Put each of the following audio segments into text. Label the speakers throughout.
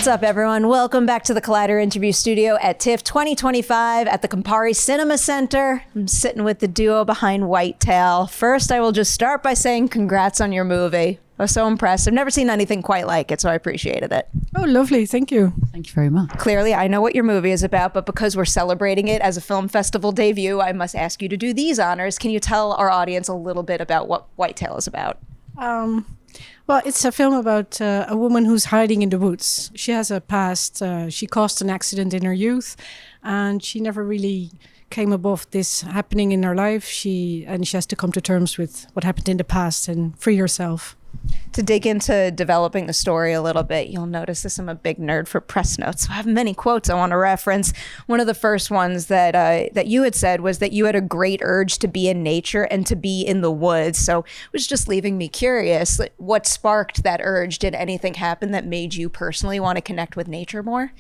Speaker 1: What's up, everyone? Welcome back to the Collider Interview Studio at TIFF 2025 at the Campari Cinema Center. I'm sitting with the duo behind Whitetail. First, I will just start by saying congrats on your movie. I was so impressed. I've never seen anything quite like it, so I appreciated it.
Speaker 2: Oh, lovely. Thank you.
Speaker 3: Thank you very much.
Speaker 1: Clearly, I know what your movie is about, but because we're celebrating it as a film festival debut, I must ask you to do these honors. Can you tell our audience a little bit about what Whitetail is about?
Speaker 2: Well, it's a film about a woman who's hiding in the woods. She has a past. She caused an accident in her youth, and she never really came above this happening in her life. She has to come to terms with what happened in the past and free herself.
Speaker 1: To dig into developing the story a little bit, you'll notice this. I'm a big nerd for press notes, so I have many quotes I want to reference. One of the first ones that you had said was that you had a great urge to be in nature and to be in the woods. So it was just leaving me curious. What sparked that urge? Did anything happen that made you personally want to connect with nature more?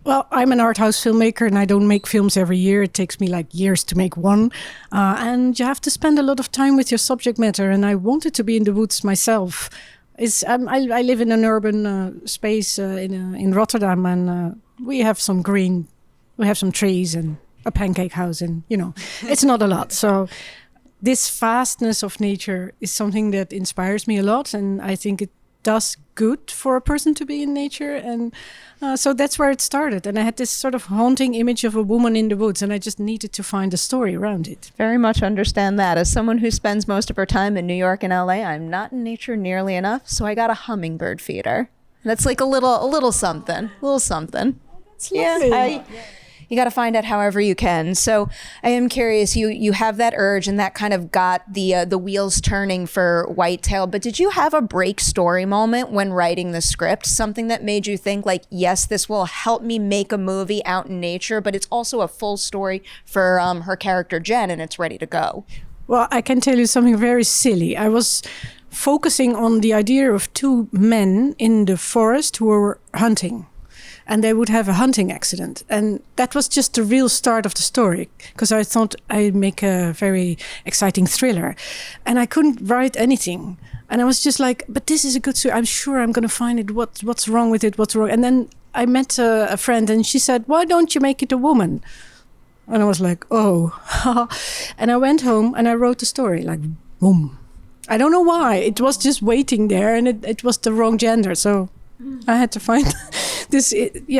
Speaker 2: Well, I'm an art house filmmaker and I don't make films every year. It takes me like years to make one. And you have to spend a lot of time with your subject matter. And I wanted to be in the woods myself. I live in an urban space in Rotterdam, and we have some green, we have some trees and a pancake house, and it's not a lot. So this vastness of nature is something that inspires me a lot, and I think it does good for a person to be in nature. And so that's where it started. And I had this sort of haunting image of a woman in the woods, and I just needed to find a story around it.
Speaker 1: Very much understand that. As someone who spends most of her time in New York and LA, I'm not in nature nearly enough. So I got a hummingbird feeder. That's like a little something.
Speaker 2: It's lovely.
Speaker 1: You got to find out however you can. So I am curious, you have that urge, and that kind of got the wheels turning for Whitetail. But did you have a break story moment when writing the script? Something that made you think like, yes, this will help me make a movie out in nature, but it's also a full story for her character Jen, and it's ready to go.
Speaker 2: Well, I can tell you something very silly. I was focusing on the idea of two men in the forest who were hunting. And they would have a hunting accident. And that was just the real start of the story, because I thought I'd make a very exciting thriller. And I couldn't write anything. And I was just like, but this is a good story. I'm sure I'm going to find it. What's wrong with it? What's wrong? And then I met a friend, and she said, why don't you make it a woman? And I was like, oh. And I went home and I wrote the story, like, boom. I don't know why. It was just waiting there, and it was the wrong gender. So I had to find this.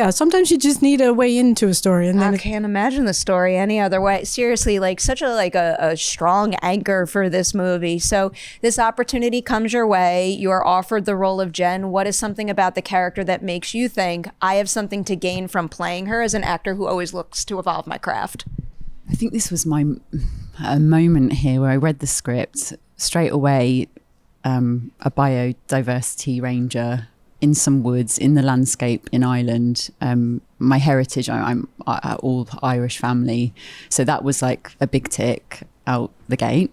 Speaker 2: Sometimes you just need a way into a story, and then
Speaker 1: I can't imagine the story any other way. Seriously, like such a strong anchor for this movie. So this opportunity comes your way. You are offered the role of Jen. What is something about the character that makes you think I have something to gain from playing her as an actor who always looks to evolve my craft?
Speaker 3: I think this was my moment here where I read the script straight away. A biodiversity ranger in some woods, in the landscape in Ireland. My heritage, I'm all Irish family. So that was like a big tick out the gate.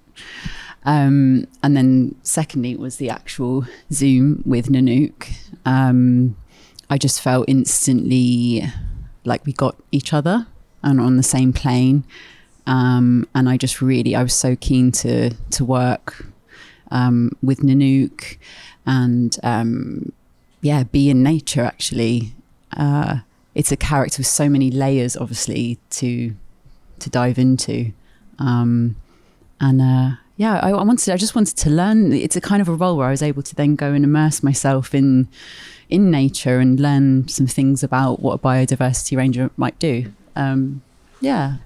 Speaker 3: And then secondly, it was the actual Zoom with Nanouk. I just felt instantly like we got each other and on the same plane. And I was so keen to work with Nanouk and be in nature, actually. It's a character with so many layers, obviously, to dive into. I just wanted to learn. It's a kind of a role where I was able to then go and immerse myself in nature and learn some things about what a biodiversity ranger might do.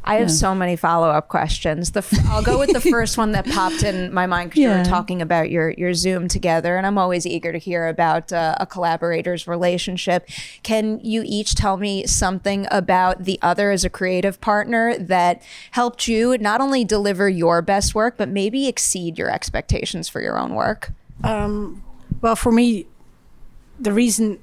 Speaker 3: I
Speaker 1: have so many follow-up questions. I'll go with the first one that popped in my mind because you were talking about your Zoom together, and I'm always eager to hear about a collaborator's relationship. Can you each tell me something about the other as a creative partner that helped you not only deliver your best work, but maybe exceed your expectations for your own work?
Speaker 2: Well, for me, the reason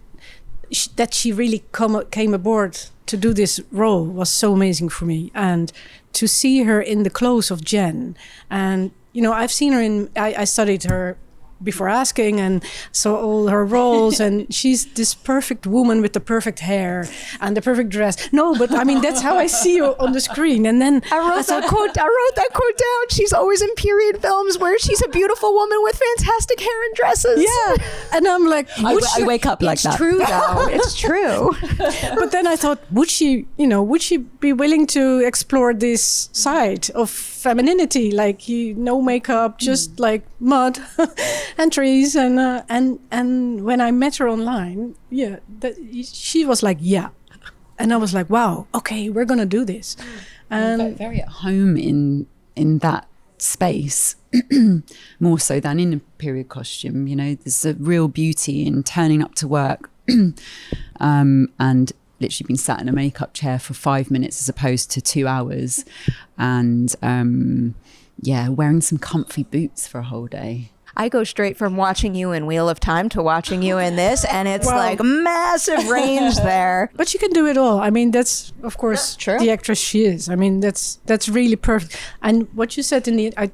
Speaker 2: that she really came aboard to do this role was so amazing for me, and to see her in the clothes of Jen. And I've seen her I studied her before asking and saw all her roles, and she's this perfect woman with the perfect hair and the perfect dress. No, but I mean, that's how I see you on the screen. And then
Speaker 1: I wrote that quote down. She's always in period films where she's a beautiful woman with fantastic hair and dresses.
Speaker 2: Yeah. And I'm like,
Speaker 3: I wake up like that.
Speaker 1: It's true though. It's true.
Speaker 2: But then I thought, would she be willing to explore this side of femininity, like no makeup, just like mud and trees, and when I met her online, she was like, yeah, and I was like, wow, okay, we're gonna do this, and
Speaker 3: very at home in that space, more so than in a period costume. You know, there's a real beauty in turning up to work, and literally been sat in a makeup chair for 5 minutes as opposed to 2 hours, and wearing some comfy boots for a whole day.
Speaker 1: I go straight from watching you in Wheel of Time to watching you in this, and it's like massive range there.
Speaker 2: But you can do it all. I mean, that's of course the actress she is. I mean, that's really perfect. And what you said I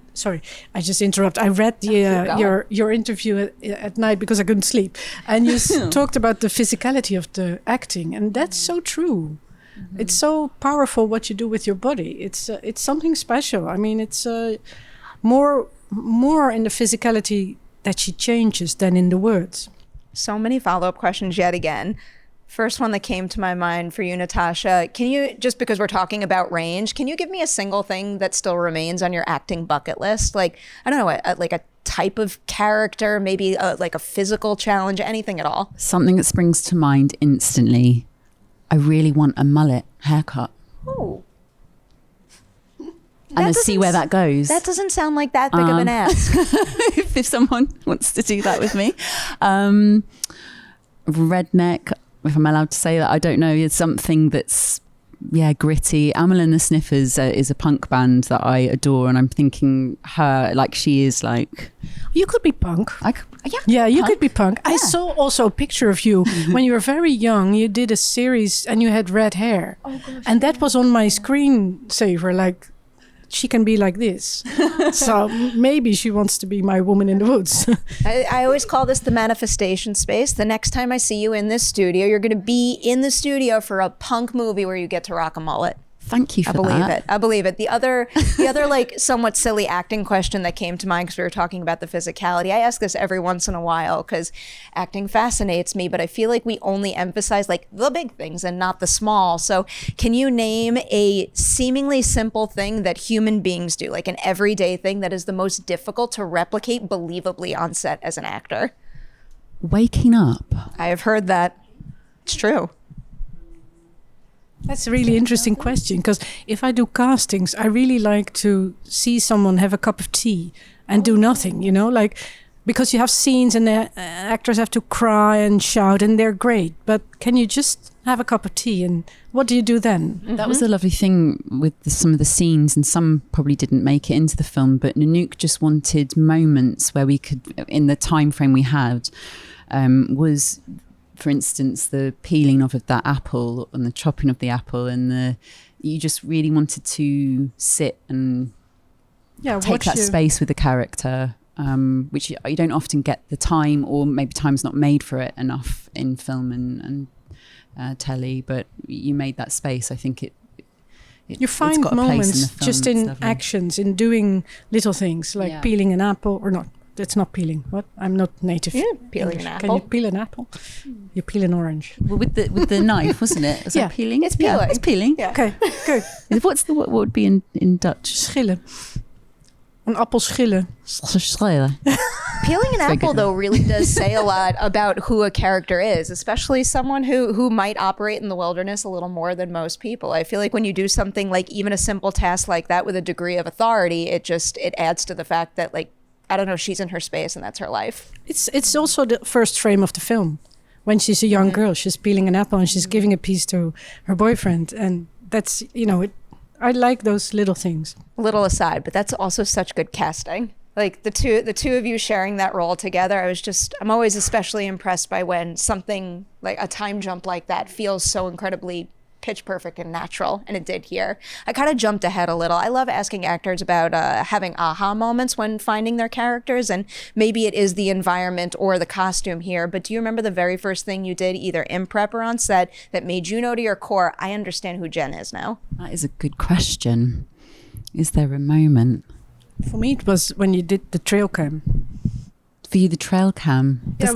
Speaker 2: just interrupt. I read your interview at night because I couldn't sleep, and you talked about the physicality of the acting, and that's so true. Mm-hmm. It's so powerful what you do with your body. It's something special. I mean, it's more in the physicality that she changes than in the words.
Speaker 1: So many follow-up questions yet again. First one that came to my mind for you, Natasha, can you, just because we're talking about range, can you give me a single thing that still remains on your acting bucket list? Like, I don't know, like a type of character, maybe like a physical challenge, anything at all?
Speaker 3: Something that springs to mind instantly. I really want a mullet haircut.
Speaker 1: Oh.
Speaker 3: And let's see where that goes.
Speaker 1: That doesn't sound like that big of an ask.
Speaker 3: if someone wants to do that with me. Redneck, if I'm allowed to say that, I don't know. It's something that's, gritty. Amel and the Sniffers is a punk band that I adore, and I'm thinking her, like she is like...
Speaker 2: You could be punk.
Speaker 3: You
Speaker 2: could be punk. Yeah. I saw also a picture of you when you were very young. You did a series and you had red hair. Oh, gosh, and that was on my screensaver, like... She can be like this. So maybe she wants to be my woman in the woods.
Speaker 1: I always call this the manifestation space. The next time I see you in this studio, you're going to be in the studio for a punk movie where you get to rock a mullet.
Speaker 3: Thank you for that.
Speaker 1: I believe it. The other like somewhat silly acting question that came to mind because we were talking about the physicality. I ask this every once in a while because acting fascinates me, but I feel like we only emphasize like the big things and not the small. So can you name a seemingly simple thing that human beings do, like an everyday thing that is the most difficult to replicate believably on set as an actor?
Speaker 3: Waking up.
Speaker 1: I have heard that. It's true.
Speaker 2: That's a really interesting question, because if I do castings, I really like to see someone have a cup of tea and do nothing, like, because you have scenes and the actors have to cry and shout and they're great, but can you just have a cup of tea, and what do you do then?
Speaker 3: Mm-hmm. That was the lovely thing with some of the scenes, and some probably didn't make it into the film, but Nanouk just wanted moments where we could, in the time frame we had, was... For instance, the peeling of that apple and the chopping of the apple, and you just really wanted to sit and take that space with the character, which you don't often get the time, or maybe time's not made for it enough in film and telly. But you made that space. I think
Speaker 2: you find moments just in actions, in doing little things like peeling an apple or not. That's not peeling. What? I'm not native.
Speaker 1: Yeah, peeling an apple.
Speaker 2: Can you peel an apple? You peel an orange.
Speaker 3: Well, with the knife, wasn't it? Was that peeling?
Speaker 1: It's peeling.
Speaker 3: Yeah, it's peeling.
Speaker 2: Yeah. Okay, good.
Speaker 3: What would be in Dutch?
Speaker 2: Schillen. Een appel schillen.
Speaker 3: Schillen.
Speaker 1: Peeling an apple, though, really does say a lot about who a character is, especially someone who might operate in the wilderness a little more than most people. I feel like when you do something like even a simple task like that with a degree of authority, it adds to the fact that, like, I don't know, she's in her space and that's her life.
Speaker 2: It's also the first frame of the film. When she's a young girl, she's peeling an apple and she's giving a piece to her boyfriend. And that's, I like those little things.
Speaker 1: Little aside, but that's also such good casting. Like the two of you sharing that role together, I'm always especially impressed by when something like a time jump like that feels so incredibly pitch perfect and natural, and it did here. I kind of jumped ahead a little. I love asking actors about having aha moments when finding their characters, and maybe it is the environment or the costume here, but do you remember the very first thing you did, either in prep or on set, that made you know to your core, I understand who Jen is now?
Speaker 3: That is a good question. Is there a moment?
Speaker 2: For me, it was when you did the trail cam.
Speaker 3: For you, the trail cam.
Speaker 2: Yeah,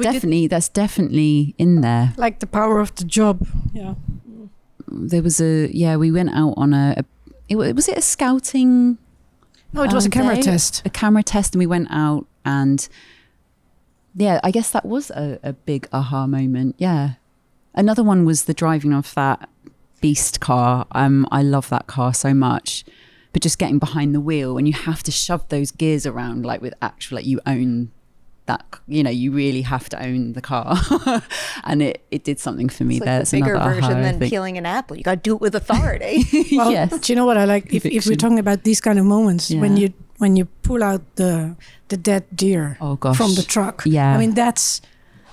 Speaker 3: That's definitely in there.
Speaker 2: Like the power of the job. Yeah.
Speaker 3: There was we went out on was it a scouting?
Speaker 2: No, it was a camera test.
Speaker 3: A camera test, and we went out, and I guess that was a big aha moment. Yeah. Another one was the driving of that beast car. I love that car so much. But just getting behind the wheel, and you have to shove those gears around like with actual, like you own that, you really have to own the car. And it did something for me.
Speaker 1: It's like
Speaker 3: That's
Speaker 1: the bigger
Speaker 3: another
Speaker 1: version
Speaker 3: aha,
Speaker 1: than peeling an apple. You got to do it with authority.
Speaker 2: Well,
Speaker 3: yes.
Speaker 2: Do you know what I like? If we're talking about these kind of moments, when you pull out the dead deer from the truck.
Speaker 3: Yeah.
Speaker 2: I mean, that's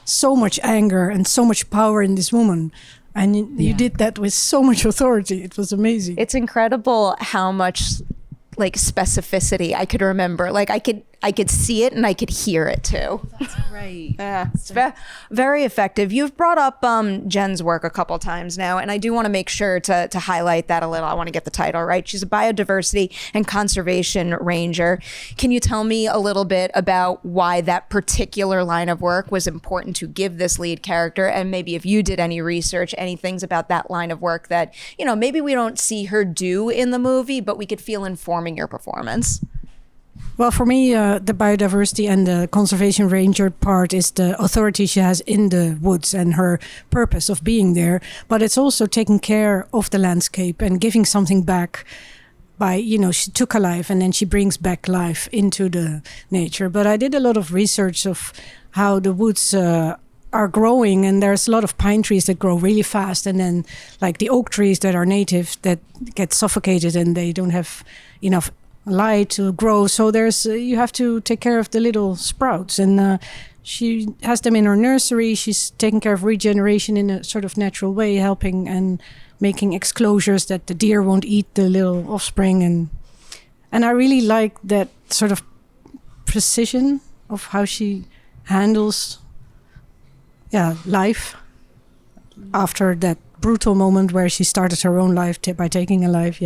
Speaker 2: so much anger and so much power in this woman. And you did that with so much authority. It was amazing.
Speaker 1: It's incredible how much like specificity I could remember. Like I could see it and I could hear it too.
Speaker 3: That's great.
Speaker 1: Yeah, it's very effective. You've brought up Jen's work a couple times now, and I do want to make sure to highlight that a little. I want to get the title right. She's a biodiversity and conservation ranger. Can you tell me a little bit about why that particular line of work was important to give this lead character, and maybe if you did any research, any things about that line of work that, maybe we don't see her do in the movie, but we could feel informing your performance?
Speaker 2: Well, for me, the biodiversity and the conservation ranger part is the authority she has in the woods and her purpose of being there. But it's also taking care of the landscape and giving something back by, she took a life and then she brings back life into the nature. But I did a lot of research of how the woods are growing, and there's a lot of pine trees that grow really fast, and then like the oak trees that are native that get suffocated and they don't have enough light to grow. So there's you have to take care of the little sprouts, and she has them in her nursery. She's taking care of regeneration in a sort of natural way, helping and making exclosures that the deer won't eat the little offspring, and I really like that sort of precision of how she handles life after that brutal moment where she started her own life by taking a life.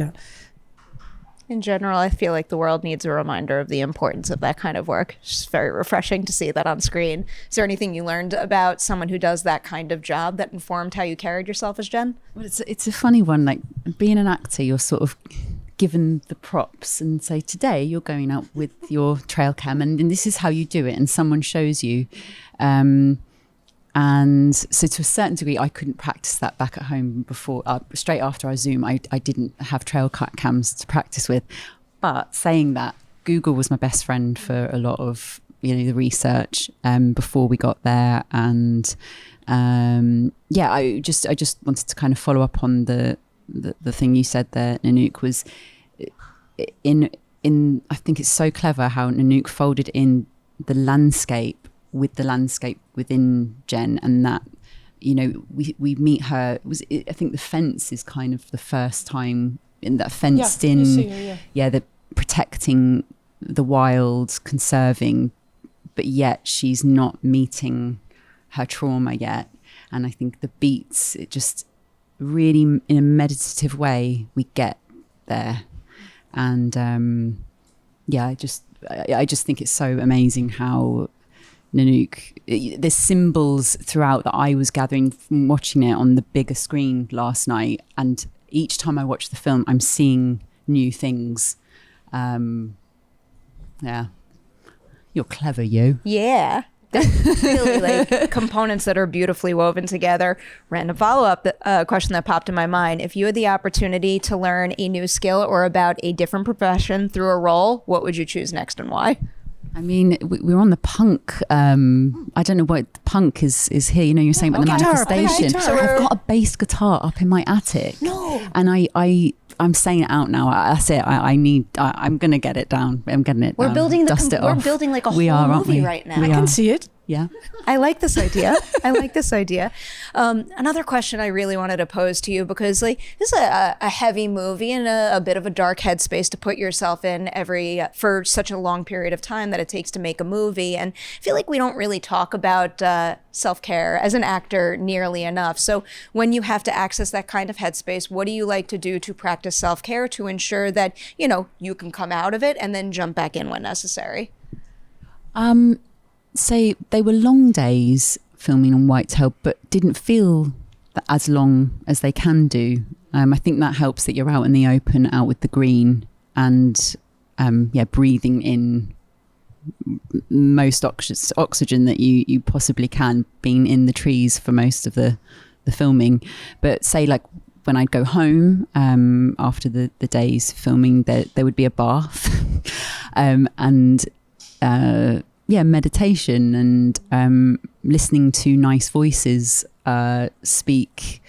Speaker 1: In general, I feel like the world needs a reminder of the importance of that kind of work. It's just very refreshing to see that on screen. Is there anything you learned about someone who does that kind of job that informed how you carried yourself as Jen?
Speaker 3: Well, it's a funny one. Like being an actor, you're sort of given the props and say, today you're going out with your trail cam and this is how you do it. And someone shows you. And so to a certain degree, I couldn't practice that back at home before, straight after I Zoom, I didn't have trail cams to practice with. But saying that, Google was my best friend for a lot of, the research before we got there. And I just wanted to kind of follow up on the thing you said there, Nanouk, was in I think it's so clever how Nanouk folded in the landscape with the landscape within Jen, and that we meet her. I think the fence is kind of the first time in that fenced in. The protecting the wild, conserving, but yet she's not meeting her trauma yet. And I think the beats, it just really in a meditative way we get there. And I just think it's so amazing how Nanouk, there's symbols throughout that I was gathering from watching it on the bigger screen last night, and each time I watch the film I'm seeing new things. You're clever, you.
Speaker 1: Yeah. There's really like components that are beautifully woven together. Random follow-up question that popped in my mind. If you had the opportunity to learn a new skill or about a different profession through a role, what would you choose next and why?
Speaker 3: I mean, we're on the punk. I don't know what punk is here. You're saying about the manifestation. So I've got a bass guitar up in my attic.
Speaker 1: No.
Speaker 3: And I'm saying it out now. That's it. I'm going to get it down. I'm getting it down.
Speaker 1: We're building like a whole movie right now.
Speaker 2: I can see it.
Speaker 3: Yeah.
Speaker 1: I like this idea. Another question I really wanted to pose to you, because like this is a heavy movie and a bit of a dark headspace to put yourself in for such a long period of time that it takes to make a movie. And I feel like we don't really talk about self-care as an actor nearly enough. So when you have to access that kind of headspace, what do you like to do to practice self-care to ensure that, you can come out of it and then jump back in when necessary?
Speaker 3: So they were long days filming on Whitetail, but didn't feel as long as they can do. I think that helps that you're out in the open, out with the green, and breathing in most oxygen that you possibly can, being in the trees for most of the filming. But say like when I'd go home after the days filming, there would be a bath meditation and listening to nice voices speak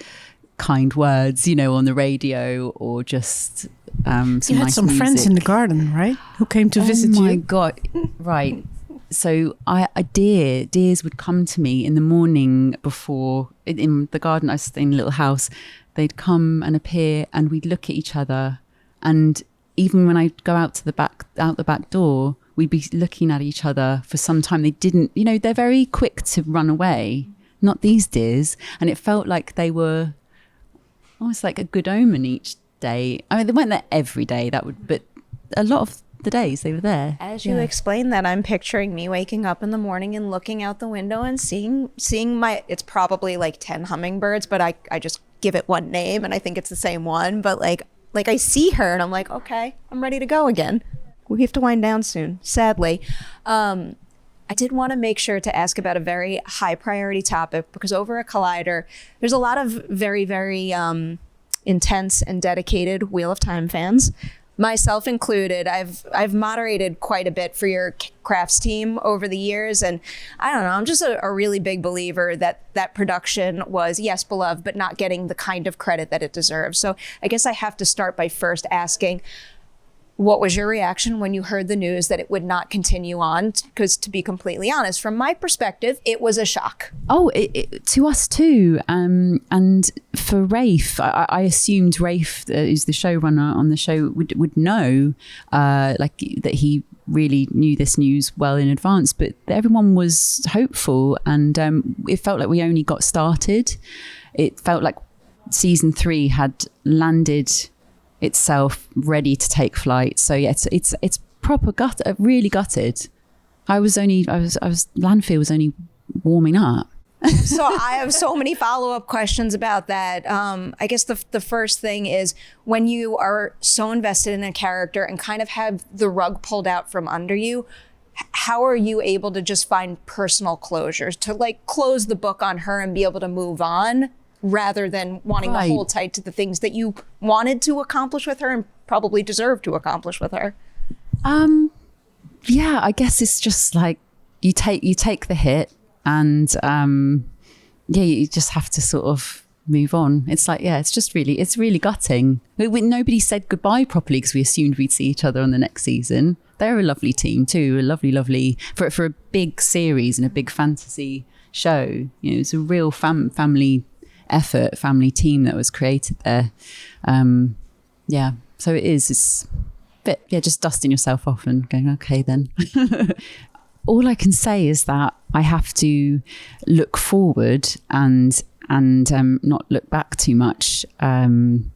Speaker 3: kind words, on the radio, or just some
Speaker 2: you had
Speaker 3: nice
Speaker 2: some
Speaker 3: music.
Speaker 2: Friends in the garden, right? Who came to visit you?
Speaker 3: Oh my God. Right. So deers would come to me in the morning before, in the garden. I stay in a little house. They'd come and appear, and we'd look at each other. And even when I'd go out the back door, we'd be looking at each other for some time. They didn't, they're very quick to run away, not these deers. And it felt like they were almost like a good omen each day. I mean, they weren't there every day, but a lot of the days they were there.
Speaker 1: As you explain that, I'm picturing me waking up in the morning and looking out the window and seeing it's probably like 10 hummingbirds, but I just give it one name and I think it's the same one. But like I see her and I'm like, okay, I'm ready to go again. We have to wind down soon, sadly. I did want to make sure to ask about a very high priority topic, because over at Collider, there's a lot of very, very intense and dedicated Wheel of Time fans, myself included. I've moderated quite a bit for your crafts team over the years. And I don't know, I'm just a really big believer that production was, yes, beloved, but not getting the kind of credit that it deserves. So I guess I have to start by first asking, what was your reaction when you heard the news that it would not continue on? Because to be completely honest, from my perspective, it was a shock.
Speaker 3: Oh, to us too. And for Rafe, I assumed Rafe, who's the showrunner on the show, would know that he really knew this news well in advance. But everyone was hopeful, and it felt like we only got started. It felt like season 3 had landed itself, ready to take flight. So yeah, it's proper really gutted. Landfill was only warming up.
Speaker 1: So I have so many follow-up questions about that. I guess the first thing is, when you are so invested in a character and kind of have the rug pulled out from under you, how are you able to just find personal closures to like close the book on her and be able to move on, rather than wanting to hold tight to the things that you wanted to accomplish with her and probably deserve to accomplish with her?
Speaker 3: Yeah, I guess it's just like you take the hit, and you just have to sort of move on. It's like, it's really gutting. Nobody said goodbye properly because we assumed we'd see each other on the next season. They're a lovely team too, a lovely for a big series and a big fantasy show. It's a real family effort, family team that was created there. So it's a bit, just dusting yourself off and going, okay then. All I can say is that I have to look forward and not look back too much, and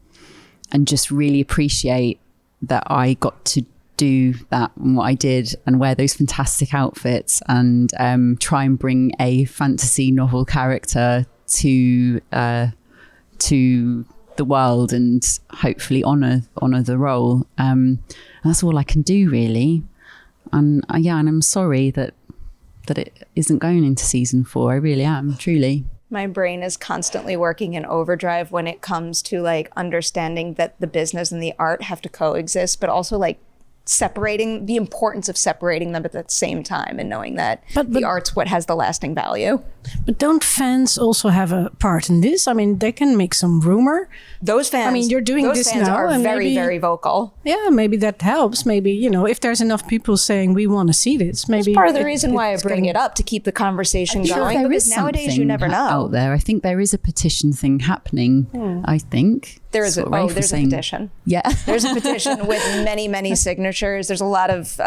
Speaker 3: just really appreciate that I got to do that and what I did and wear those fantastic outfits and try and bring a fantasy novel character to the world and hopefully honor the role. That's all I can do, really. And and I'm sorry that it isn't going into season 4. I really am, truly.
Speaker 1: My brain is constantly working in overdrive when it comes to like understanding that the business and the art have to coexist, but also like separating the importance of separating them at the same time and knowing that the art's what has the lasting value.
Speaker 2: But don't fans also have a part in this? I mean, they can make some rumor.
Speaker 1: Those fans,
Speaker 2: I mean, you're doing
Speaker 1: those
Speaker 2: this
Speaker 1: fans
Speaker 2: now,
Speaker 1: are
Speaker 2: and
Speaker 1: very,
Speaker 2: maybe,
Speaker 1: very vocal.
Speaker 2: Yeah, maybe that helps. Maybe, you know, if there's enough people saying we want to see this, maybe
Speaker 1: It's part of the reason why I bring it up, to keep the conversation going.
Speaker 3: There
Speaker 1: Because
Speaker 3: is
Speaker 1: nowadays you never know.
Speaker 3: out there. I think there is a petition thing happening. I think
Speaker 1: There is there's a petition.
Speaker 3: Yeah,
Speaker 1: there's a petition with many, many signatures. There's a lot of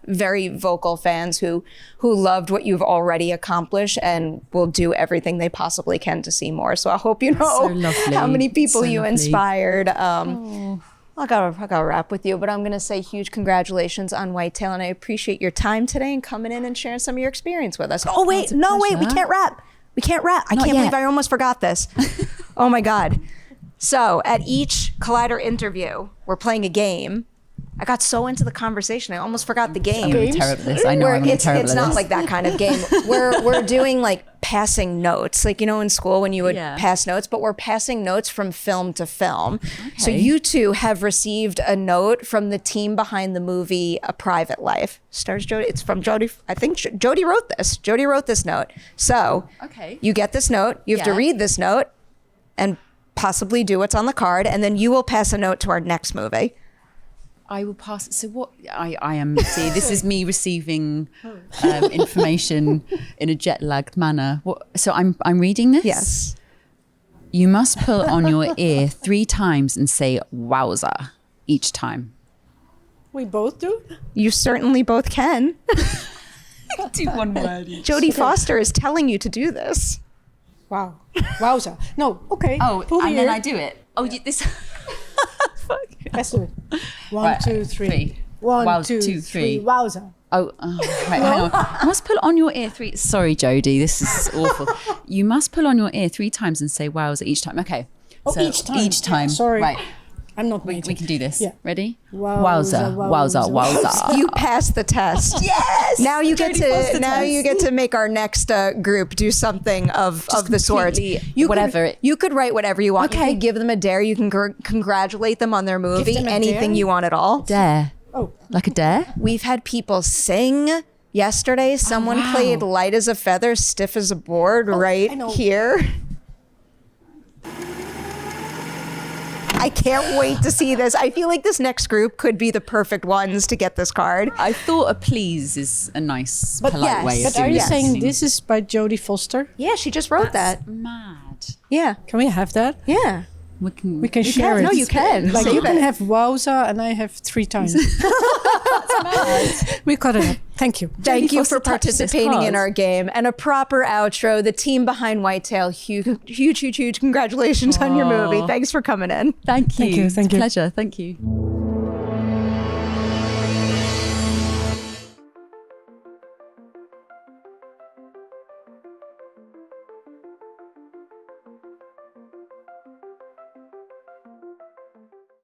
Speaker 1: very vocal fans who loved what you've already accomplished and will do everything they possibly can to see more. So I hope you know how many people you inspired. I gotta wrap with you, but I'm gonna say huge congratulations on Whitetail, and I appreciate your time today and coming in and sharing some of your experience with us. Oh wait, we can't wrap. We can't wrap. I can't believe I almost forgot this. Oh my God. So at each Collider interview, we're playing a game. I got so into the conversation, I almost forgot the game.
Speaker 3: I'm terrible at this. I know I'm terrible at this.
Speaker 1: It's not like that kind of game. We're doing like passing notes, like, you know, in school when you would pass notes, but we're passing notes from film to film. Okay. So you two have received a note from the team behind the movie A Private Life. Stars Jodie. It's from Jodie. I think Jodie wrote this. Jodie wrote this note. So you get this note. You have to read this note and possibly do what's on the card, and then you will pass a note to our next movie.
Speaker 3: I will pass. So what I am, see, this is me receiving information in a jet lagged manner. So I'm reading this?
Speaker 1: Yes.
Speaker 3: You must pull on your ear 3 times and say wowza each time.
Speaker 2: We both do?
Speaker 1: You certainly both can.
Speaker 3: Do one word each.
Speaker 1: Jodie Foster is telling you to do this.
Speaker 2: Wow. Wowza. No, okay.
Speaker 3: Oh, and then I do it. Oh, this...
Speaker 2: Fuck. Let's do it. 1, 2, 3. 1, 2, 3. Wowza.
Speaker 3: Oh, right, hang on. You must pull on your ear 3. Sorry, Jodie, this is awful. You must pull on your ear 3 times and say wowza each time. Okay.
Speaker 2: Oh,
Speaker 3: so
Speaker 2: each time.
Speaker 3: Each time.
Speaker 2: Yeah, sorry.
Speaker 3: Right.
Speaker 2: I'm not
Speaker 3: We can do this.
Speaker 2: Yeah.
Speaker 3: Ready?
Speaker 2: Wowza,
Speaker 3: Wowza, wowza.
Speaker 1: You passed the test.
Speaker 3: Yes.
Speaker 1: Now you get to make our next group do something of the sort. You could write whatever you want.
Speaker 3: Okay.
Speaker 1: You could give them a dare. You can congratulate them on their movie. Anything you want at all.
Speaker 3: Dare.
Speaker 2: Oh,
Speaker 3: like a dare?
Speaker 1: We've had people sing. Yesterday, someone played light as a feather, stiff as a board here. I can't wait to see this. I feel like this next group could be the perfect ones to get this card.
Speaker 3: I thought a please is a nice, polite way of
Speaker 2: but
Speaker 3: doing
Speaker 2: are you
Speaker 3: it.
Speaker 2: saying this is by Jodie Foster?
Speaker 1: Yeah, she just wrote that.
Speaker 3: Mad.
Speaker 1: Yeah.
Speaker 2: Can we have that?
Speaker 1: Yeah.
Speaker 3: We
Speaker 2: can share it.
Speaker 1: No, you can.
Speaker 2: Like
Speaker 1: Save
Speaker 2: you can
Speaker 1: it.
Speaker 2: have wowza and I have 3 times. That's mad. We cut it up. Thank you.
Speaker 1: Thank you for participating in our game. And a proper outro. The team behind Whitetail, huge congratulations on your movie. Thanks for coming in.
Speaker 3: Thank you.
Speaker 2: Thank you.
Speaker 3: Pleasure. Thank you.